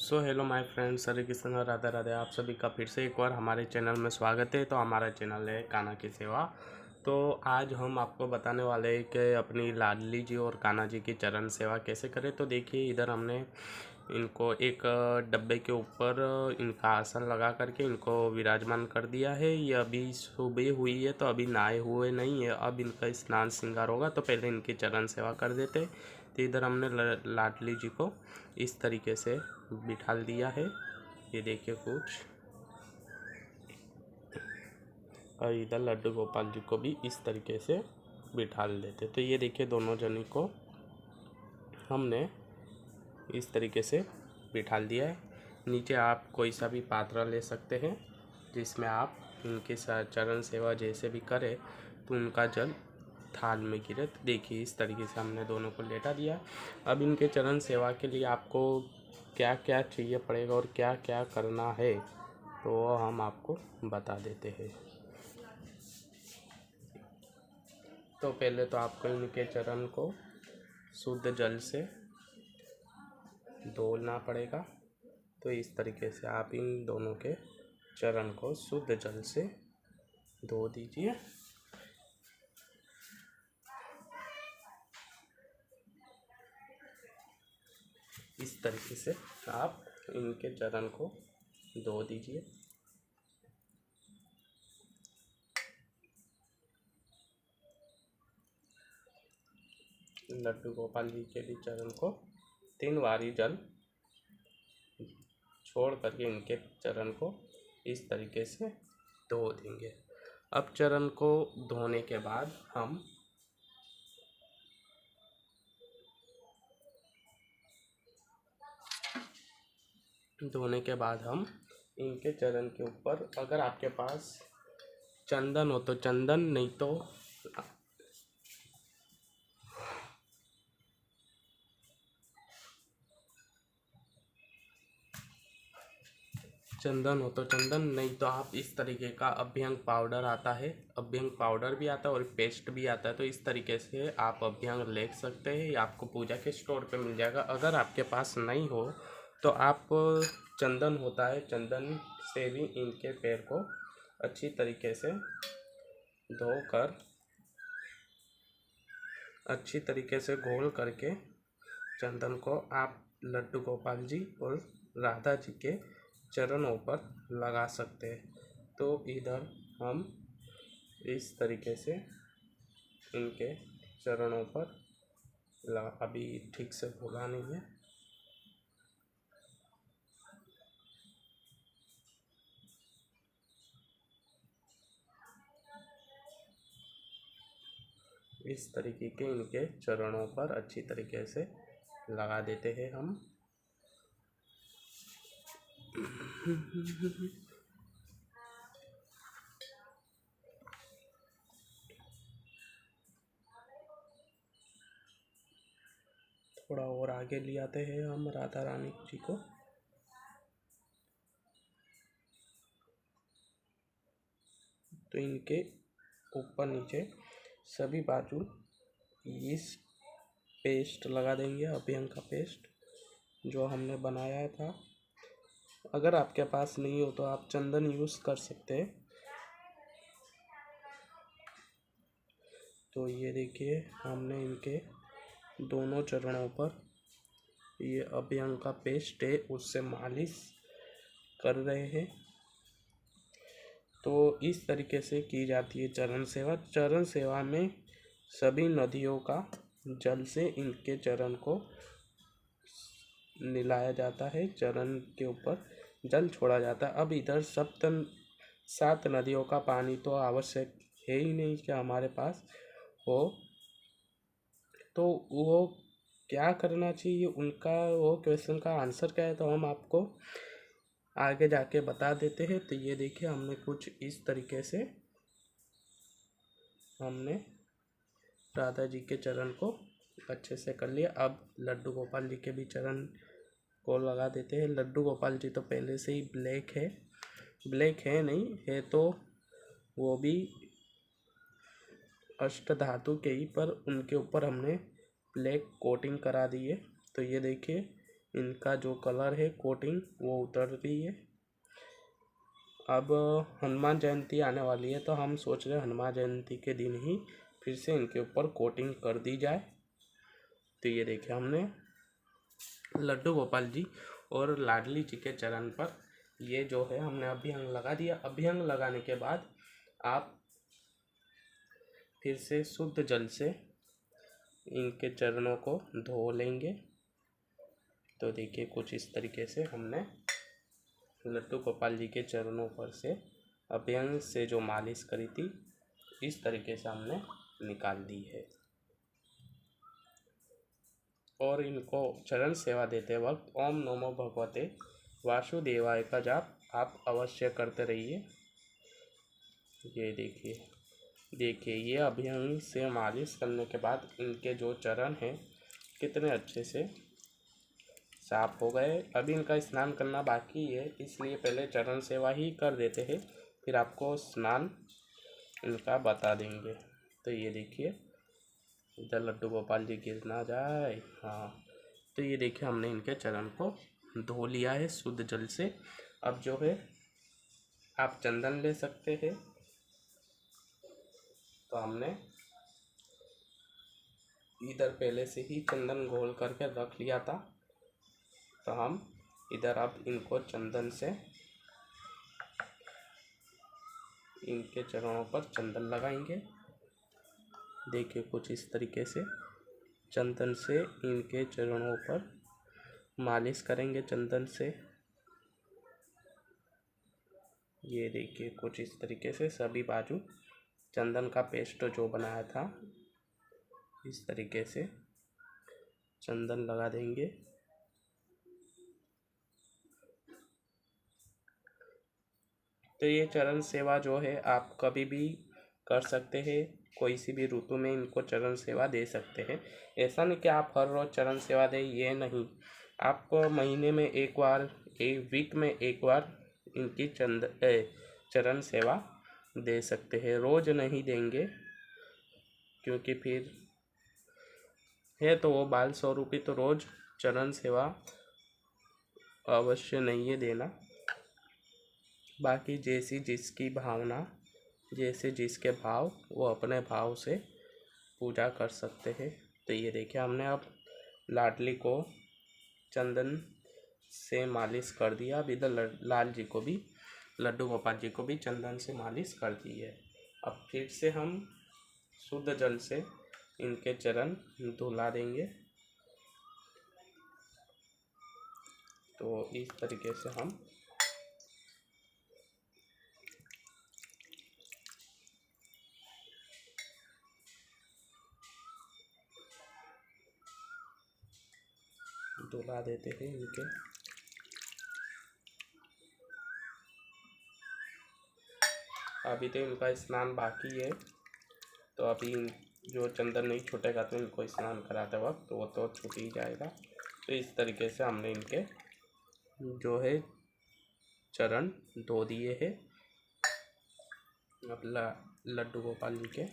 So hello my friends, हरे कृष्ण राधे राधे। आप सभी का फिर से एक बार हमारे चैनल में स्वागत है। तो हमारा चैनल है कान्हा की सेवा। तो आज हम आपको बताने वाले हैं कि अपनी लाडली जी और कान्हा जी की चरण सेवा कैसे करें। तो देखिए, इधर हमने इनको एक डब्बे के ऊपर इनका आसन लगा करके इनको विराजमान कर दिया है। ये अभी सुबह हुई है तो अभी नहाए हुए नहीं है। अब इनका स्नान श्रृंगार होगा तो पहले इनकी चरण सेवा कर देते। तो इधर हमने लाडली जी को इस तरीके से बिठाल दिया है। ये देखिए कुछ, और इधर लड्डू गोपाल जी को भी इस तरीके से बिठाल देते। तो ये देखिए, दोनों जनी को हमने इस तरीके से बिठाल दिया है। नीचे आप कोई सा भी पात्र ले सकते हैं जिसमें आप इनके चरण सेवा जैसे भी करें तो उनका जल थाल में गिरे। तो देखिए, इस तरीके से हमने दोनों को लेटा दिया। अब इनके चरण सेवा के लिए आपको क्या क्या चाहिए पड़ेगा और क्या क्या करना है तो वो हम आपको बता देते हैं। तो पहले तो आपको इनके चरण को शुद्ध जल से धोना पड़ेगा। तो इस तरीके से आप इन दोनों के चरण को शुद्ध जल से धो दीजिए। इस तरीके से आप इनके चरण को धो दीजिए। लड्डू गोपाल जी के भी चरण को 3 बारी जल छोड़ करके इनके चरण को इस तरीके से धो देंगे। अब चरण को धोने के बाद हम इनके चरण के ऊपर, अगर आपके पास चंदन हो तो चंदन, नहीं तो चंदन नहीं तो आप इस तरीके का अभ्यंग पाउडर आता है, अभ्यंग पाउडर भी आता है और पेस्ट भी आता है। तो इस तरीके से आप अभ्यंग ले सकते हैं। ये आपको पूजा के स्टोर पे मिल जाएगा। अगर आपके पास नहीं हो तो आप चंदन होता है, चंदन से भी इनके पैर को अच्छी तरीके से धोकर अच्छी तरीके से घोल करके चंदन को आप लड्डू गोपाल जी और राधा जी के चरणों पर लगा सकते हैं। तो इधर हम इस तरीके से इनके चरणों पर अभी ठीक से घोला नहीं है। इस तरीके के इनके चरणों पर अच्छी तरीके से लगा देते हैं हम। थोड़ा और आगे ले आते हैं हम राधा रानी जी को। तो इनके ऊपर नीचे सभी बाजू इस पेस्ट लगा देंगे, अभ्यंग का पेस्ट जो हमने बनाया था। अगर आपके पास नहीं हो तो आप चंदन यूज़ कर सकते हैं। तो ये देखिए, हमने इनके दोनों चरणों पर ये अभ्यंग का पेस्ट है उससे मालिश कर रहे हैं। तो इस तरीके से की जाती है चरण सेवा। चरण सेवा में सभी नदियों का जल से इनके चरण को मिलाया जाता है, चरण के ऊपर जल छोड़ा जाता है। अब इधर 7 नदियों का पानी तो आवश्यक है ही नहीं कि हमारे पास हो। तो वो क्या करना चाहिए, उनका वो क्वेश्चन का आंसर क्या है तो हम आपको आगे जाके बता देते हैं। तो ये देखिए, हमने कुछ इस तरीके से हमने राधा जी के चरण को अच्छे से कर लिया। अब लड्डू गोपाल जी के भी चरण को लगा देते हैं। लड्डू गोपाल जी तो पहले से ही ब्लैक है नहीं है, तो वो भी अष्ट धातु के ही, पर उनके ऊपर हमने ब्लैक कोटिंग करा दी है। तो ये देखिए, इनका जो कलर है कोटिंग वो उतर रही है। अब हनुमान जयंती आने वाली है तो हम सोच रहे हैं हनुमान जयंती के दिन ही फिर से इनके ऊपर कोटिंग कर दी जाए। तो ये देखिए हमने लड्डू गोपाल जी और लाडली जी के चरण पर ये जो है हमने अभ्यंग लगा दिया। अभ्यंग लगाने के बाद आप फिर से शुद्ध जल से इनके चरणों को धो लेंगे। तो देखिए कुछ इस तरीके से हमने लड्डू गोपाल जी के चरणों पर से अभ्यंग से जो मालिश करी थी इस तरीके से हमने निकाल दी है। और इनको चरण सेवा देते वक्त ओम नमो भगवते वासुदेवाय का जाप आप अवश्य करते रहिए। ये देखिए ये अभ्यंग से मालिश करने के बाद इनके जो चरण हैं कितने अच्छे से साफ हो गए। अभी इनका स्नान करना बाकी है, इसलिए पहले चरण सेवा ही कर देते हैं, फिर आपको स्नान इनका बता देंगे। तो ये देखिए इधर लड्डू गोपाल जी गिर ना जाए। हाँ, तो ये देखिए हमने इनके चरण को धो लिया है शुद्ध जल से। अब जो है आप चंदन ले सकते हैं। तो हमने इधर पहले से ही चंदन घोल करके रख लिया था, तो हम इधर अब इनको चंदन से इनके चरणों पर चंदन लगाएंगे। देखिए कुछ इस तरीके से चंदन से इनके चरणों पर मालिश करेंगे चंदन से। ये देखिए कुछ इस तरीके से सभी बाजू चंदन का पेस्ट जो बनाया था इस तरीके से चंदन लगा देंगे। तो ये चरण सेवा जो है आप कभी भी कर सकते हैं, कोई सी भी ऋतु में इनको चरण सेवा दे सकते हैं। ऐसा नहीं कि आप हर रोज़ चरण सेवा दें, ये नहीं। आप महीने में एक बार, एक वीक में एक बार इनकी चरण सेवा दे सकते हैं। रोज़ नहीं देंगे क्योंकि फिर है तो वो बाल स्वरूपी, तो रोज़ चरण सेवा अवश्य नहीं है देना। बाकी जैसी जिसकी भावना, जैसे जिसके भाव, वो अपने भाव से पूजा कर सकते हैं। तो ये देखिए हमने अब लाडली को चंदन से मालिश कर दिया। अब इधर लाल जी को भी, लड्डू गोपाल जी को भी चंदन से मालिश कर दी है। अब फिर से हम शुद्ध जल से इनके चरण धुला देंगे। तो इस तरीके से हम धुला देते हैं इनके। अभी तो इनका स्नान बाकी है, तो अभी जो चंदन नहीं छूटेगा तो इनको स्नान कराते वक्त तो वो तो छूट ही जाएगा। तो इस तरीके से हमने इनके जो है चरण धो दिए हैं अब लड्डू गोपाल जी के।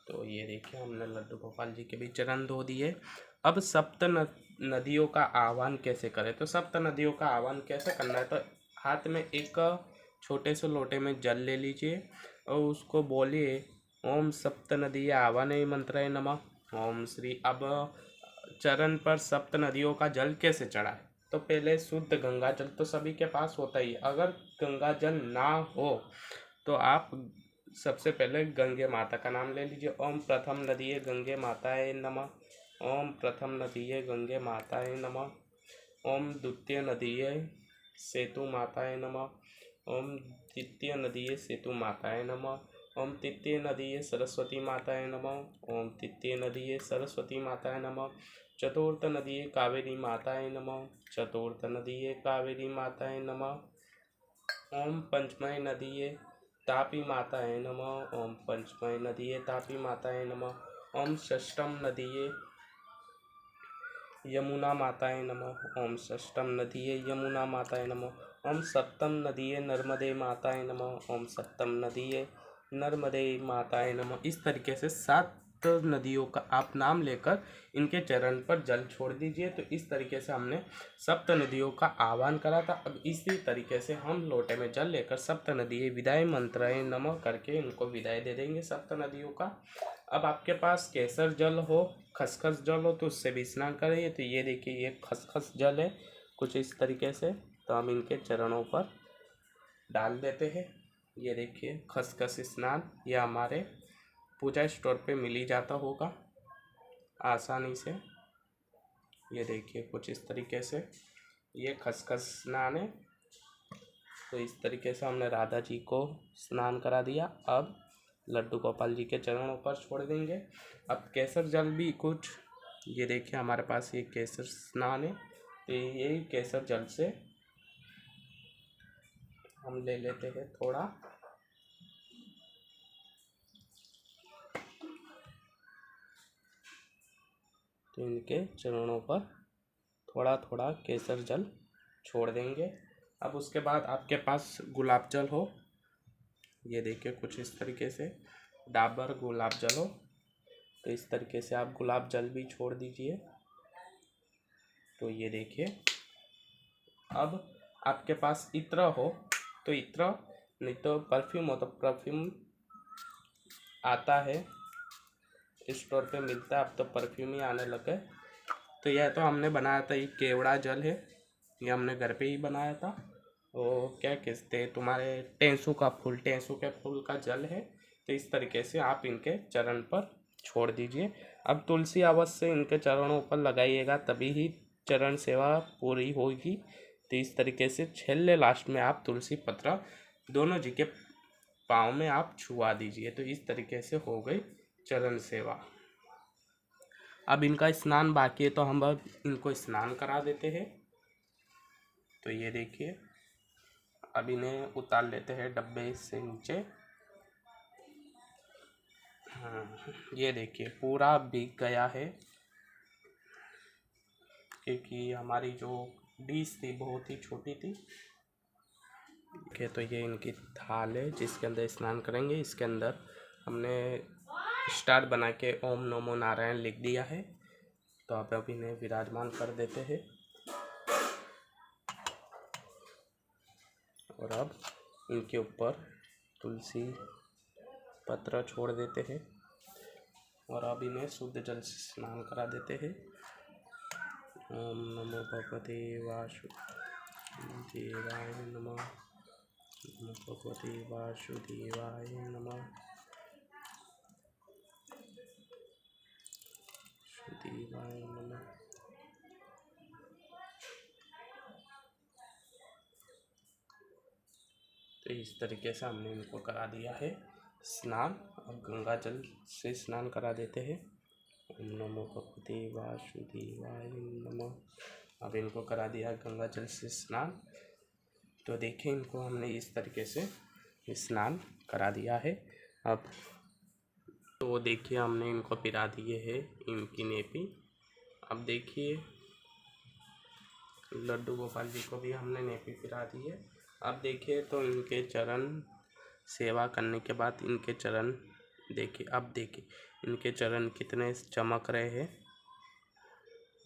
तो ये देखिए हमने लड्डू गोपाल जी के भी चरण धो दिए। अब सप्त नदियों का आह्वान कैसे करें? तो सप्त नदियों का आह्वान कैसे करना है? तो हाथ में एक छोटे से लोटे में जल ले लीजिए और उसको बोलिए ओम सप्त नदी आह्वान मंत्राय नमः। ओम श्री। अब चरण पर सप्त नदियों का जल कैसे चढ़ाए? तो पहले शुद्ध गंगा जल तो सभी के पास होता ही है। अगर गंगा जल ना हो तो आप सबसे पहले गंगे माता का नाम ले लीजिए। ओम प्रथम नदिये गंगे माताए नमः। ओम प्रथम नदिये गंगे माताए नमः। ओम द्वितीय नदिये सेतु माताए नमः। ओम द्वितीय नदिये सेतु माताए नमः। ओम तृतीय नदिये सरस्वती माताए नमः। ओम तृतीय नदिये सरस्वती माताए नमः। चतुर्थ नदिये कावेरी माताए नमः। चतुर्थ नदिये कावेरी माताए नमः। ओम पंचमय नदिये तापी माताए नमः। ओम पंचमय नदिये तापी माताए नमः। ओम षष्ठम नदिये यमुना माताए नमः। ओम षष्ठम नदिये यमुना माताए नमः। ओम सप्तम नदीये नर्मदे माताय नमः, ओम सप्तम नदीये नर्मदे माताय नमः। इस तरीके से 7 नदियों का आप नाम लेकर इनके चरण पर जल छोड़ दीजिए। तो इस तरीके से हमने सप्त नदियों का आह्वान करा था। अब इसी तरीके से हम लोटे में जल लेकर सप्त नदिये विदाय मंत्राय नमः करके इनको विदाई दे देंगे सप्त नदियों का। अब आपके पास केसर जल हो, खसखस जल हो तो उससे भी स्नान करिए। तो ये देखिए, ये खसखस जल है कुछ इस तरीके से, तो हम इनके चरणों पर डाल देते हैं। ये देखिए खसखस स्नान, ये हमारे पूजा स्टोर पे मिल ही जाता होगा आसानी से। ये देखिए कुछ इस तरीके से ये खसखस स्नान है। तो इस तरीके से हमने राधा जी को स्नान करा दिया। अब लड्डू गोपाल जी के चरणों पर छोड़ देंगे। अब केसर जल भी कुछ, ये देखिए हमारे पास ये केसर स्नान है। तो यही केसर जल से हम ले लेते हैं थोड़ा, तो इनके चरणों पर थोड़ा थोड़ा केसर जल छोड़ देंगे। अब उसके बाद आपके पास गुलाब जल हो, ये देखिए कुछ इस तरीके से डाबर गुलाब जल हो, तो इस तरीके से आप गुलाब जल भी छोड़ दीजिए। तो ये देखिए, अब आपके पास इत्र हो तो इत्र, नहीं तो परफ्यूम हो तो परफ्यूम आता है स्टोर पे मिलता है, अब तो परफ्यूम ही आने लगे। तो यह तो हमने बनाया था, ये केवड़ा जल है, ये हमने घर पे ही बनाया था। वो क्या कहते हैं तुम्हारे, टेंसू का फूल, टेंसू के फूल का जल है। तो इस तरीके से आप इनके चरण पर छोड़ दीजिए। अब तुलसी अवश्य इनके चरणों पर लगाइएगा, तभी ही चरण सेवा पूरी होगी। तो इस तरीके से छेले लास्ट में आप तुलसी पत्र दोनों जी के पाँव में आप छुआ दीजिए। तो इस तरीके से हो गई चरण सेवा। अब इनका स्नान बाकी है, तो हम अब इनको स्नान करा देते हैं। तो ये देखिए, अब इन्हें उतार लेते हैं डब्बे से नीचे। ये देखिए पूरा भीग गया है, क्योंकि हमारी जो डिश थी बहुत ही छोटी थी। देखिए, तो ये इनकी थाल है जिसके अंदर स्नान करेंगे। इसके अंदर हमने स्टार बना के ओम नमो नारायण लिख दिया है। तो अब इन्हें विराजमान कर देते हैं। और अब इनके ऊपर तुलसी पत्र छोड़ देते हैं और अब इन्हें शुद्ध जल से स्नान करा देते हैं। ओम नमो भगवते वासुदेवाय नमः, नमो भगवते वासुदेवाय नमः, वासुदेवाय नमः। तो इस तरीके से हमने इनको करा दिया है स्नान। अब गंगा जल से स्नान करा देते हैं। ओम नमो भगवते वासुदेवाय नमः। अब इनको करा दिया गंगा जल से स्नान। तो देखिए, इनको हमने इस तरीके से स्नान करा दिया है। अब तो देखिए, हमने इनको पिला दिए है इनकी नेपी। अब देखिए, लड्डू गोपाल जी को भी हमने नेपी पिला दी है। अब देखिए, तो इनके चरण सेवा करने के बाद इनके चरण देखिए, अब देखिए इनके चरण कितने चमक रहे हैं।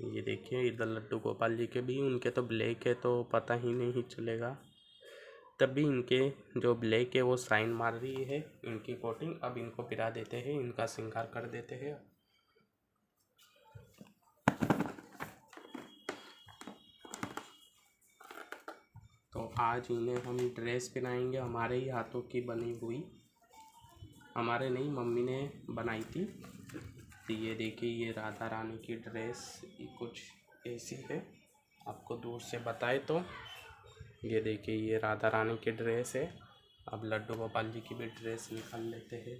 ये देखिए, इधर लड्डू गोपाल जी के भी, उनके तो ब्लैक है तो पता ही नहीं चलेगा, तभी इनके जो ब्लैक है वो साइन मार रही है इनकी कोटिंग। अब इनको पिला देते हैं, इनका श्रृंगार कर देते हैं। तो आज इन्हें हम ड्रेस पहनाएंगे, हमारे ही हाथों की बनी हुई, हमारे नहीं मम्मी ने बनाई थी। तो ये देखिए, ये राधा रानी की ड्रेस कुछ ऐसी है, आपको दूर से बताए तो। ये देखिए, ये राधा रानी की ड्रेस है। अब लड्डू गोपाल जी की भी ड्रेस निकाल लेते हैं।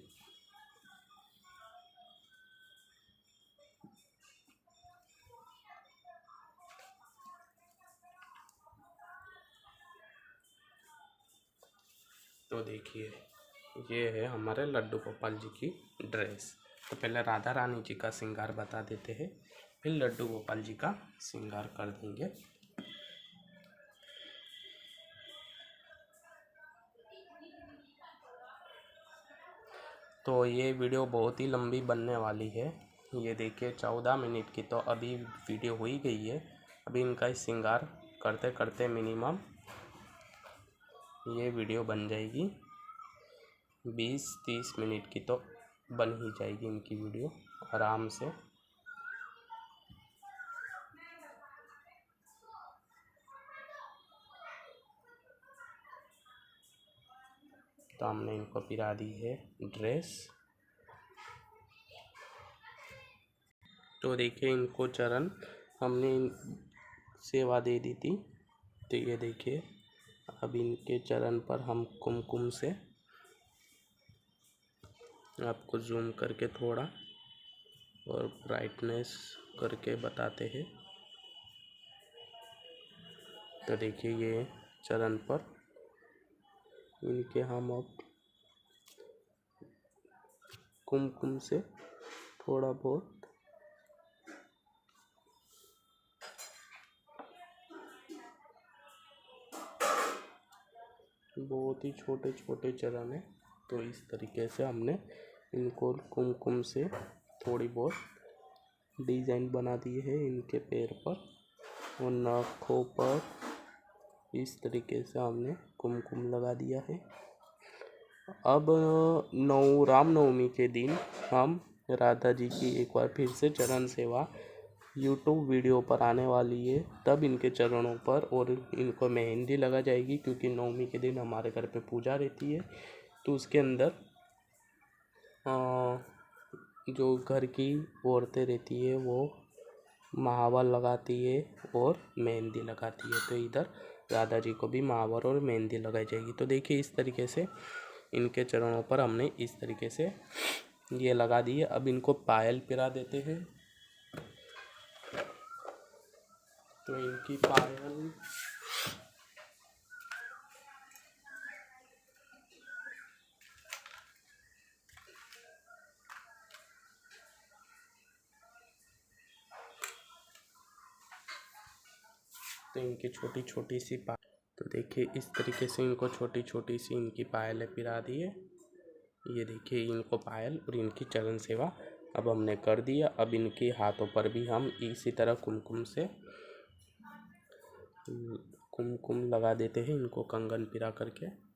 तो देखिए, ये है हमारे लड्डू गोपाल जी की ड्रेस। तो पहले राधा रानी जी का श्रृंगार बता देते हैं, फिर लड्डू गोपाल जी का श्रृंगार कर देंगे। तो ये वीडियो बहुत ही लंबी बनने वाली है। ये देखिए 14 मिनट की तो अभी वीडियो हो ही गई है। अभी इनका श्रृंगार करते करते मिनिमम ये वीडियो बन जाएगी 20-30 मिनट की, तो बन ही जाएगी इनकी वीडियो आराम से। तो हमने इनको पिरा दी है ड्रेस। तो देखिए इनको चरण हमने सेवा दे दी थी। तो ये देखिए अब इनके चरण पर हम कुमकुम से, आपको जूम करके थोड़ा और ब्राइटनेस करके बताते हैं। तो देखिए ये चरण पर इनके हम अब कुमकुम से थोड़ा बहुत ही छोटे छोटे चरण है। तो इस तरीके से हमने इनको कुमकुम से थोड़ी बहुत डिज़ाइन बना दी है इनके पैर पर और नाखों पर। इस तरीके से हमने कुमकुम लगा दिया है। अब रामनवमी के दिन हम राधा जी की एक बार फिर से चरण सेवा यूट्यूब वीडियो पर आने वाली है। तब इनके चरणों पर और इनको मेहंदी लगा जाएगी, क्योंकि नवमी के दिन हमारे घर पे पूजा रहती है। तो उसके अंदर जो घर की औरतें रहती है वो महावर लगाती है और मेहंदी लगाती है। तो इधर राधा जी को भी महावर और मेहंदी लगाई जाएगी। तो देखिए इस तरीके से इनके चरणों पर हमने इस तरीके से ये लगा दी है। अब इनको पायल पिरा देते हैं। तो इनकी पायल तो इनकी छोटी छोटी सी तो देखिए इस तरीके से इनको छोटी छोटी सी इनकी पायलें पिरा दी है। ये देखिए इनको पायल और इनकी चरण सेवा अब हमने कर दिया। अब इनके हाथों पर भी हम इसी तरह कुमकुम लगा देते हैं, इनको कंगन पिरा करके।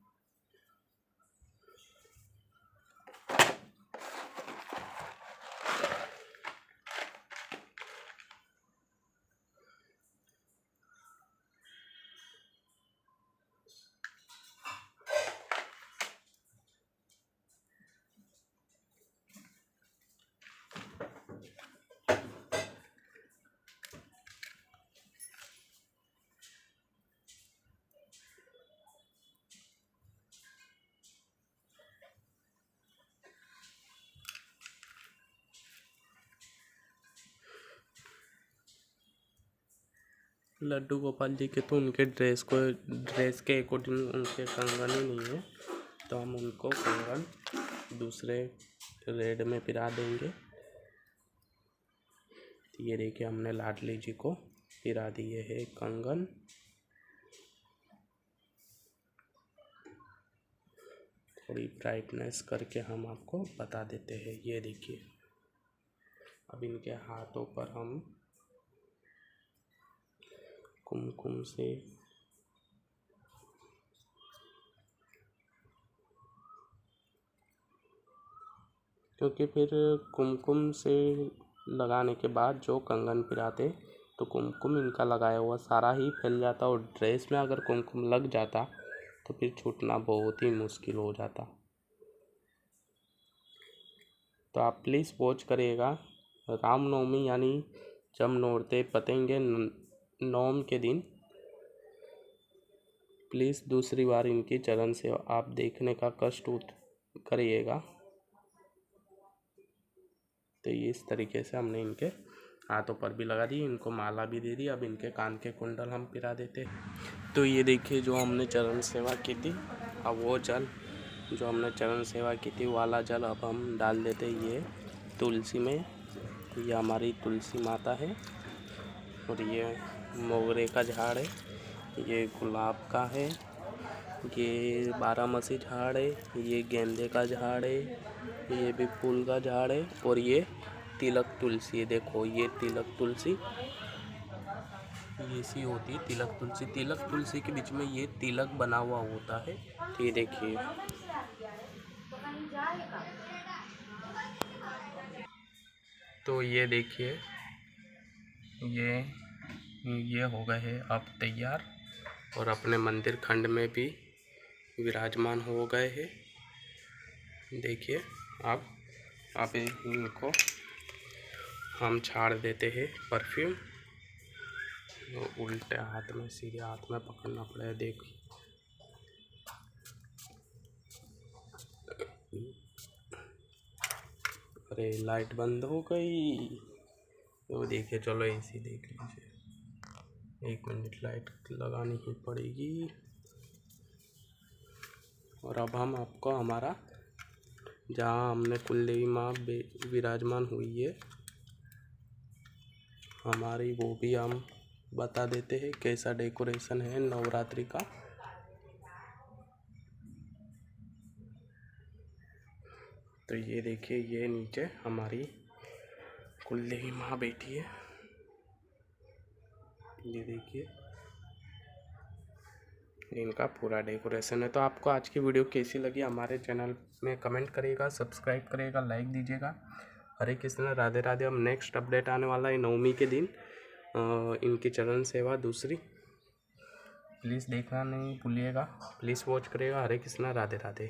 लड्डू गोपाल जी के तो उनके ड्रेस के अकॉर्डिंग उनके कंगन ही नहीं है, तो हम उनको कंगन दूसरे रेड में पिरा देंगे। तो ये देखिए हमने लाडली जी को पिरा दिए है कंगन। थोड़ी ब्राइटनेस करके हम आपको बता देते हैं। ये देखिए अब इनके हाथों पर हम कुमकुम से क्योंकि फिर कुमकुम से लगाने के बाद जो कंगन पिराते तो कुमकुम इनका लगाया हुआ सारा ही फैल जाता, और ड्रेस में अगर कुमकुम लग जाता तो फिर छूटना बहुत ही मुश्किल हो जाता। तो आप प्लीज़ वॉच करिएगा। रामनवमी यानी जब नौरते पतेंगे नवम के दिन, प्लीज़ दूसरी बार इनकी चरण से आप देखने का कष्ट करिएगा। तो ये इस तरीके से हमने इनके हाथों पर भी लगा दी, इनको माला भी दे दी। अब इनके कान के कुंडल हम पिरा देते हैं। तो ये देखिए जो हमने चरण सेवा की थी, अब वो जल जो हमने चरण सेवा की थी वाला जल अब हम डाल देते हैं ये तुलसी में। ये हमारी तुलसी माता है और ये मोगरे का झाड़ है, ये गुलाब का है, ये बारामासी झाड़ है, ये गेंदे का झाड़ है, ये भी फूल का झाड़ है और ये तिलक तुलसी है। देखो ये तिलक तुलसी, ये सी होती है तिलक तुलसी। तिलक तुलसी के बीच में ये तिलक बना हुआ होता है। तो ये देखिए, तो ये देखिए, ये हो गए हैं अब तैयार और अपने मंदिर खंड में भी विराजमान हो गए हैं। देखिए अब इनको हम छाड़ देते हैं परफ्यूम। उल्टे हाथ में, सीधे हाथ में पकड़ना पड़ेगा। देखिए अरे लाइट बंद हो गई। तो देखिए, चलो ऐसी देख लीजिए। 1 मिनट, लाइट लगानी ही पड़ेगी। और अब हम आपको हमारा, जहाँ हमने कुलदेवी माँ विराजमान हुई है हमारी, वो भी हम बता देते हैं कैसा डेकोरेशन है नवरात्रि का। तो ये देखिए, ये नीचे हमारी कुलदेवी माँ बैठी है। ये देखिए इनका पूरा डेकोरेशन है। तो आपको आज की वीडियो कैसी लगी हमारे चैनल में कमेंट करिएगा, सब्सक्राइब करिएगा, लाइक दीजिएगा। हरे कृष्ण, राधे राधे। अब नेक्स्ट अपडेट आने वाला है नवमी के दिन, इनकी चरण सेवा दूसरी। प्लीज़ देखना नहीं भूलिएगा, प्लीज़ वॉच करिएगा। हरे कृष्ण, राधे राधे।